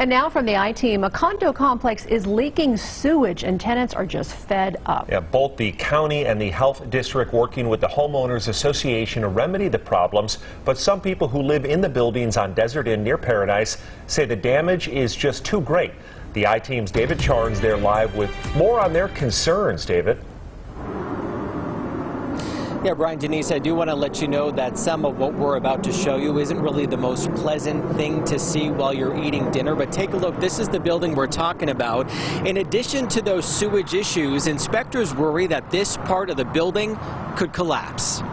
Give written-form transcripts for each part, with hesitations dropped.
And now from the I-Team, a condo complex is leaking sewage and tenants are just fed up. Yeah, both the county and the health district working with the homeowners association to remedy the problems, but some people who live in the buildings on Desert Inn near Paradise say the damage is just too great. The I-Team's David Charnes there live with more on their concerns. David. Yeah, Brian, Denise, I do want to let you know that some of what we're about to show you isn't really the most pleasant thing to see while you're eating dinner. But take a look. This is the building we're talking about. In addition to those sewage issues, inspectors worry that this part of the building could collapse.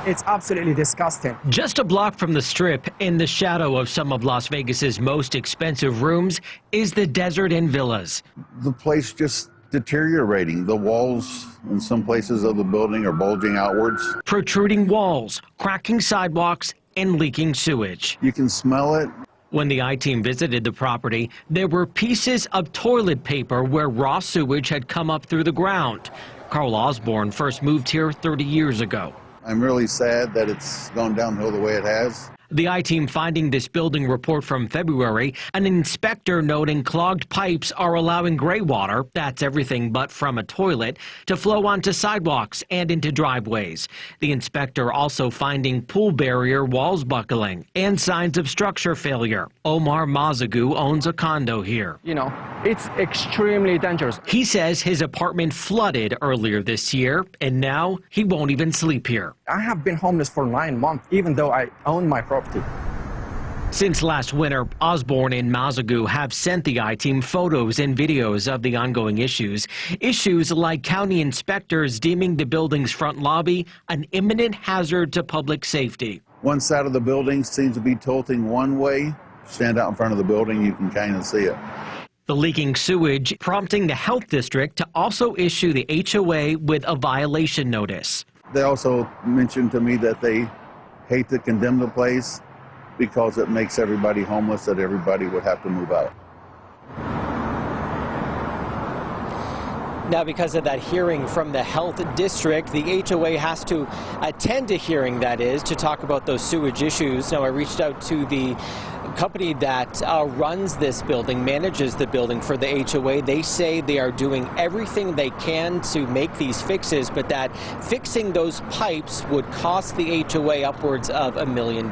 It's absolutely disgusting. Just a block from the Strip, in the shadow of some of Las Vegas's most expensive rooms, is the Desert Inn Villas. The place just deteriorating. The walls in some places of the building are bulging outwards. Protruding walls, cracking sidewalks, and leaking sewage. You can smell it. When the I-Team visited the property, there were pieces of toilet paper where raw sewage had come up through the ground. Carl Osborne first moved here 30 years ago. I'm really sad that it's gone downhill the way it has. The I-Team finding this building report from February, an inspector noting clogged pipes are allowing gray water, that's everything but from a toilet, to flow onto sidewalks and into driveways. The inspector also finding pool barrier walls buckling and signs of structure failure. Omar Mazagu owns a condo here. You know, it's extremely dangerous. He says his apartment flooded earlier this year, and now he won't even sleep here. I have been homeless for 9 months, even though I own my property. Since last winter, Osborne and Mazagu have sent the I-Team photos and videos of the ongoing issues. Issues like county inspectors deeming the building's front lobby an imminent hazard to public safety. One side of the building seems to be tilting one way. Stand out in front of the building, you can kind of see it. The leaking sewage prompting the health district to also issue the HOA with a violation notice. They also mentioned to me that they hate to condemn the place because it makes everybody homeless, that everybody would have to move out. Now, because of that hearing from the health district, the HOA has to attend a hearing, that is, to talk about those sewage issues. Now, I reached out to the company that runs this building, manages the building for the HOA. They say they are doing everything they can to make these fixes, but that fixing those pipes would cost the HOA upwards of $1 million.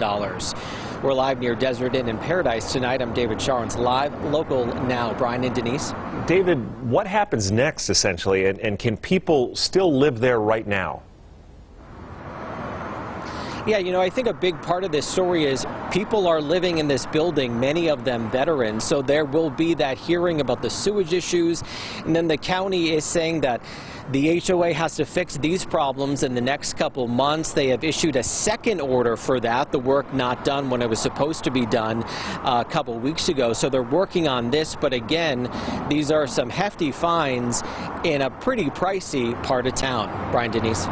We're live near Desert Inn in Paradise tonight. I'm David Charnes, live, local now. Brian and Denise. David, what happens next, essentially, and can people still live there right now? Yeah, you know, I think a big part of this story is people are living in this building, many of them veterans, so there will be that hearing about the sewage issues, and then the county is saying that the HOA has to fix these problems in the next couple months. They have issued a second order for that, the work not done when it was supposed to be done a couple weeks ago. So they're working on this, but again, these are some hefty fines in a pretty pricey part of town. Brian, Denise.